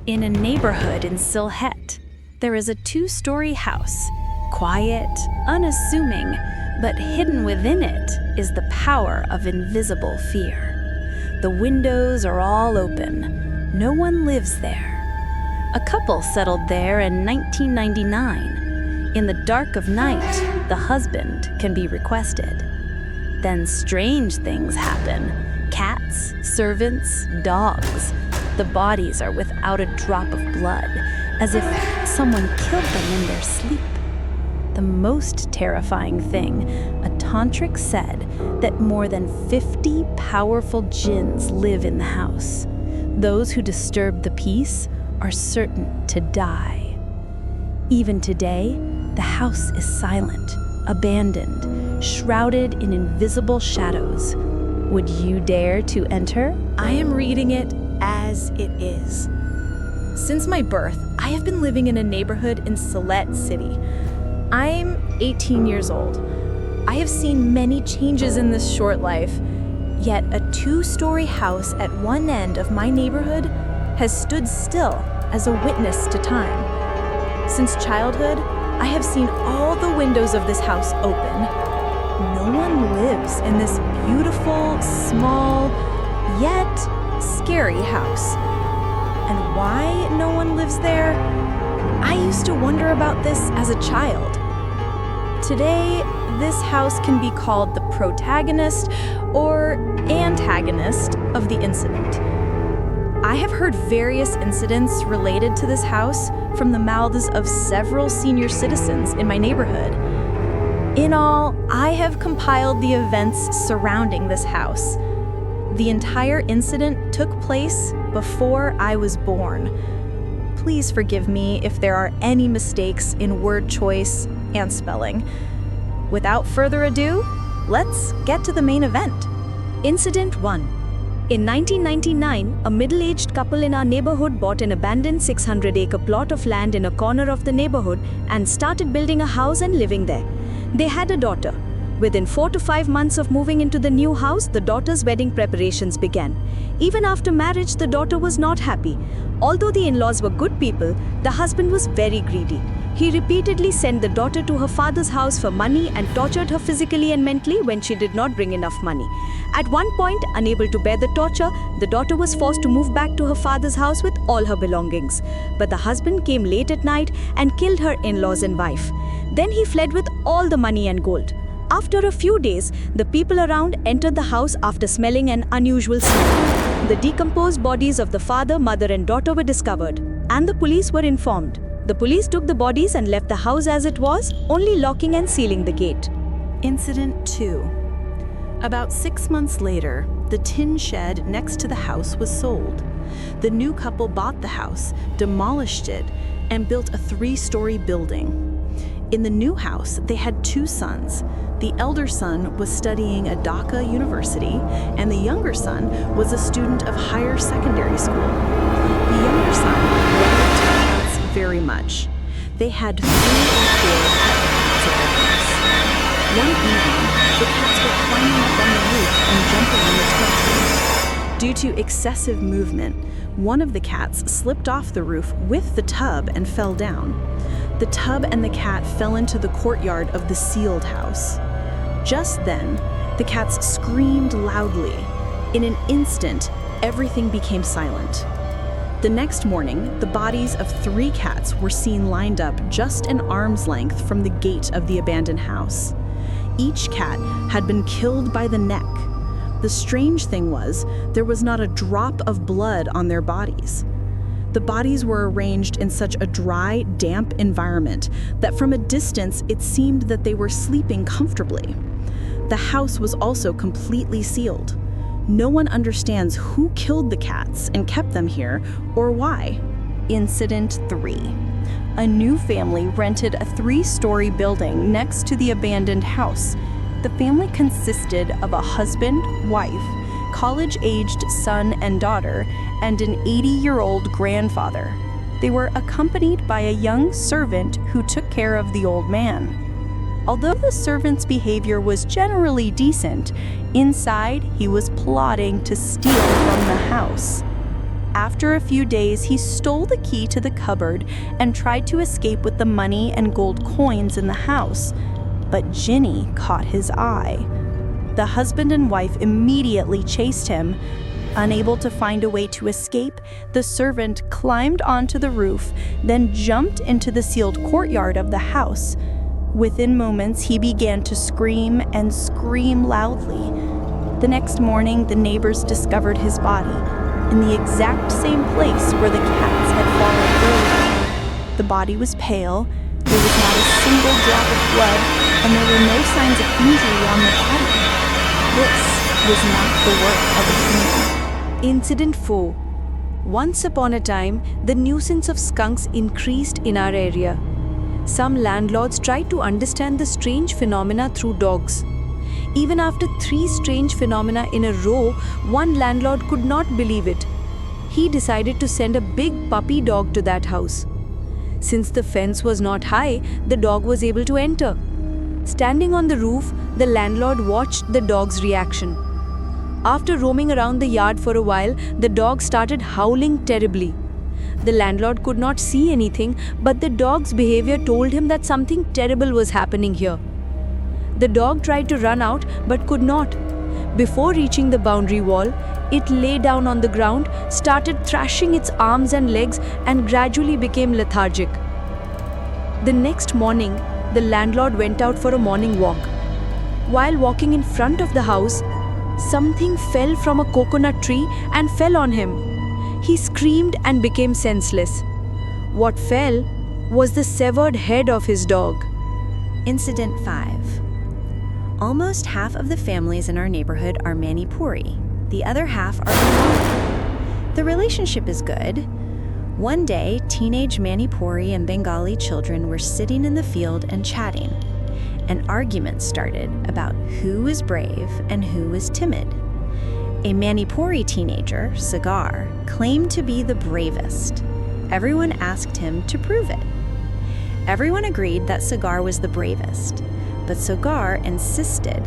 In a neighborhood in Sylhet, there is a two-story house, quiet, unassuming, but hidden within it is the power of invisible fear. The windows are all open. No one lives there. A couple settled there in 1999. In the dark of night, the husband can be requested. Then strange things happen. Cats, servants, dogs. The bodies are without a drop of blood, as if someone killed them in their sleep. The most terrifying thing, a tantric said that more than 50 powerful jinns live in the house. Those who disturb the peace are certain to die. Even today, the house is silent, abandoned, shrouded in invisible shadows. Would you dare to enter? I am reading it as it is. Since my birth, I have been living in a neighborhood in Sylhet City. I'm 18 years old. I have seen many changes in this short life, yet a two-story house at one end of my neighborhood has stood still as a witness to time. Since childhood, I have seen all the windows of this house open. No one lives in this beautiful, small, yet scary house. And why no one lives there? I used to wonder about this as a child. Today, this house can be called the protagonist or antagonist of the incident. I have heard various incidents related to this house from the mouths of several senior citizens in my neighborhood. In all, I have compiled the events surrounding this house. The entire incident took place before I was born. Please forgive me if there are any mistakes in word choice and spelling. Without further ado, let's get to the main event. Incident 1. In 1999, a middle-aged couple in our neighborhood bought an abandoned 600-acre plot of land in a corner of the neighborhood and started building a house and living there. They had a daughter. Within 4 to 5 months of moving into the new house, the daughter's wedding preparations began. Even after marriage, the daughter was not happy. Although the in-laws were good people, the husband was very greedy. He repeatedly sent the daughter to her father's house for money and tortured her physically and mentally when she did not bring enough money. At one point, unable to bear the torture, the daughter was forced to move back to her father's house with all her belongings. But the husband came late at night and killed her in-laws and wife. Then he fled with all the money and gold. After a few days, the people around entered the house after smelling an unusual smell. The decomposed bodies of the father, mother, and daughter were discovered, and the police were informed. The police took the bodies and left the house as it was, only locking and sealing the gate. Incident 2. About 6 months later, the tin shed next to the house was sold. The new couple bought the house, demolished it, and built a 3-story building. In the new house, they had 2 sons. The elder son was studying at Dhaka University, and the younger son was a student of higher secondary school. The younger son loved cats very much. They had 3 or 4 pet cats at their house. One evening, the cats were climbing up on the roof and jumping on the tub. Due to excessive movement, one of the cats slipped off the roof with the tub and fell down. The tub and the cat fell into the courtyard of the sealed house. Just then, the cats screamed loudly. In an instant, everything became silent. The next morning, the bodies of 3 cats were seen lined up just an arm's length from the gate of the abandoned house. Each cat had been killed by the neck. The strange thing was, there was not a drop of blood on their bodies. The bodies were arranged in such a dry, damp environment that from a distance it seemed that they were sleeping comfortably. The house was also completely sealed. No one understands who killed the cats and kept them here or why. Incident 3. A new family rented a 3-story building next to the abandoned house. The family consisted of a husband, wife, college-aged son and daughter, and an 80-year-old grandfather. They were accompanied by a young servant who took care of the old man. Although the servant's behavior was generally decent, inside he was plotting to steal from the house. After a few days, he stole the key to the cupboard and tried to escape with the money and gold coins in the house. But Ginny caught his eye. The husband and wife immediately chased him. Unable to find a way to escape, the servant climbed onto the roof, then jumped into the sealed courtyard of the house. Within moments, he began to scream and scream loudly. The next morning, the neighbors discovered his body in the exact same place where the cats had fallen earlier. The body was pale, there was not a single drop of blood, and there were no signs of injury on the body. This was not the work of a human. Incident 4. Once upon a time, the nuisance of skunks increased in our area. Some landlords tried to understand the strange phenomena through dogs. Even after 3 strange phenomena in a row, one landlord could not believe it. He decided to send a big puppy dog to that house. Since the fence was not high, the dog was able to enter. Standing on the roof, the landlord watched the dog's reaction. After roaming around the yard for a while, the dog started howling terribly. The landlord could not see anything, but the dog's behavior told him that something terrible was happening here. The dog tried to run out but could not. Before reaching the boundary wall, it lay down on the ground, started thrashing its arms and legs, and gradually became lethargic. The next morning, the landlord went out for a morning walk. While walking in front of the house, something fell from a coconut tree and fell on him. He screamed and became senseless. What fell was the severed head of his dog. Incident 5. Almost half of the families in our neighborhood are Manipuri. The other half are Bengali. The relationship is good. One day, teenage Manipuri and Bengali children were sitting in the field and chatting. An argument started about who is brave and who is timid. A Manipuri teenager, Sagar, claimed to be the bravest. Everyone asked him to prove it. Everyone agreed that Sagar was the bravest, but Sagar insisted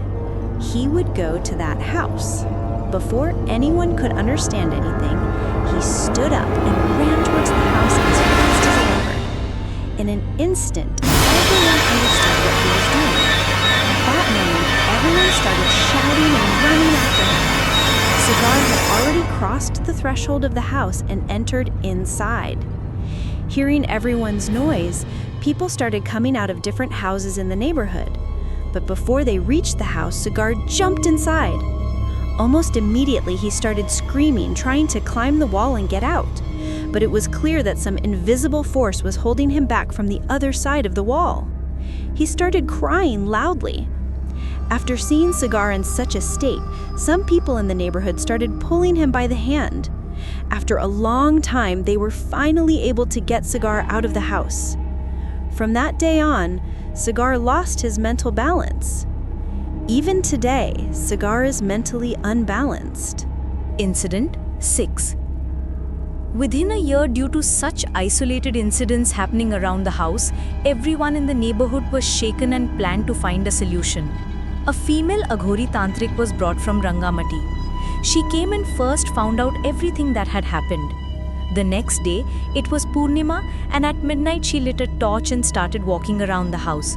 he would go to that house. Before anyone could understand anything, he stood up and ran towards the house as fast as a leopard. In an instant, everyone understood what he was doing. At that moment, everyone started shouting and running after him. Sagar had already crossed the threshold of the house and entered inside. Hearing everyone's noise, people started coming out of different houses in the neighborhood. But before they reached the house, Sagar jumped inside. Almost immediately, he started screaming, trying to climb the wall and get out. But it was clear that some invisible force was holding him back from the other side of the wall. He started crying loudly. After seeing Sagar in such a state, some people in the neighborhood started pulling him by the hand. After a long time, they were finally able to get Sagar out of the house. From that day on, Sagar lost his mental balance. Even today, Sagar is mentally unbalanced. Incident 6. Within a year, due to such isolated incidents happening around the house, everyone in the neighborhood was shaken and planned to find a solution. A female Aghori Tantric was brought from Rangamati. She came and first found out everything that had happened. The next day, it was Purnima, and at midnight she lit a torch and started walking around the house.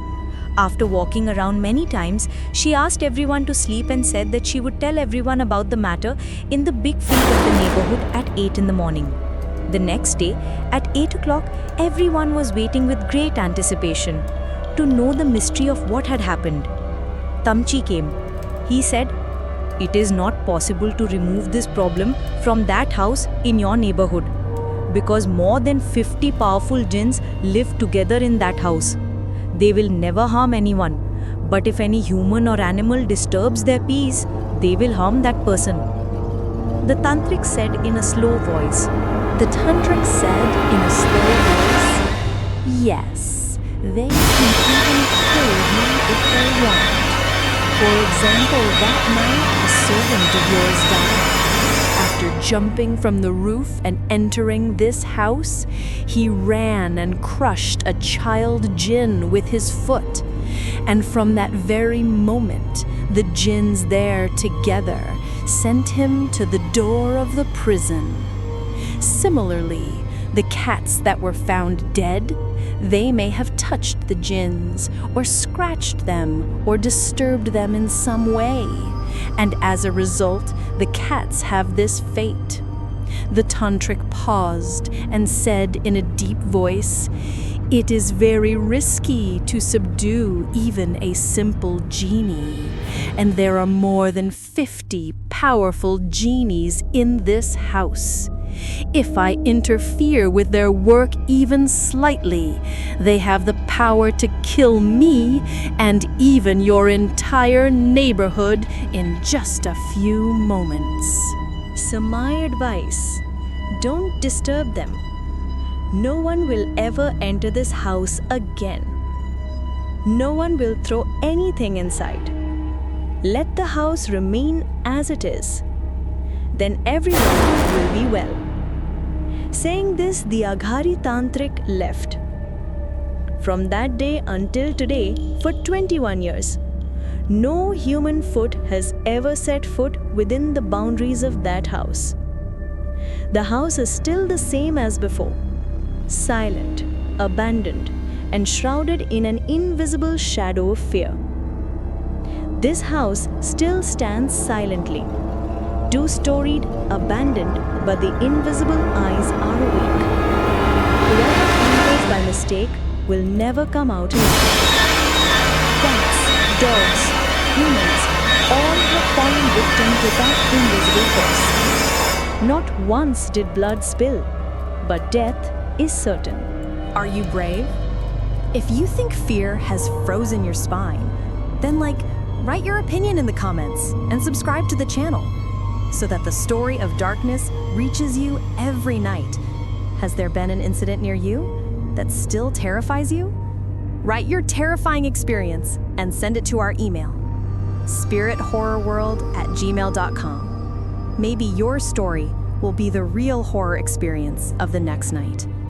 After walking around many times, she asked everyone to sleep and said that she would tell everyone about the matter in the big field of the neighborhood at 8 in the morning. The next day, at 8 o'clock, everyone was waiting with great anticipation to know the mystery of what had happened. Tamchi came. He said, "It is not possible to remove this problem from that house in your neighborhood because more than 50 powerful jinns live together in that house. They will never harm anyone, but if any human or animal disturbs their peace, they will harm that person." The tantric said in a slow voice. Yes, they can even kill you if they want. For example, that night a servant of yours died. After jumping from the roof and entering this house, he ran and crushed a child Jinn with his foot. And from that very moment, the Jinns there together sent him to the door of the prison. Similarly, the cats that were found dead, they may have touched the Jinns, or scratched them, or disturbed them in some way. And as a result, the cats have this fate. The tantric paused and said in a deep voice, "It is very risky to subdue even a simple genie, and there are more than 50 powerful genies in this house. If I interfere with their work even slightly, they have the power to kill me and even your entire neighborhood in just a few moments." So my advice, don't disturb them. No one will ever enter this house again. No one will throw anything inside. Let the house remain as it is. Then everyone will be well. Saying this, the Aghari Tantric left. From that day until today, for 21 years, no human foot has ever set foot within the boundaries of that house. The house is still the same as before, silent, abandoned, and shrouded in an invisible shadow of fear. This house still stands silently, two-storied, abandoned, but the invisible eyes are awake. Whoever enters by mistake will never come out alive. Cats, dogs, humans, all have fallen victim to that invisible force. Not once did blood spill, but death is certain. Are you brave? If you think fear has frozen your spine, then write your opinion in the comments and subscribe to the channel so that the story of darkness reaches you every night. Has there been an incident near you that still terrifies you? Write your terrifying experience and send it to our email, SpiritHorrorWorld@gmail.com. Maybe your story will be the real horror experience of the next night.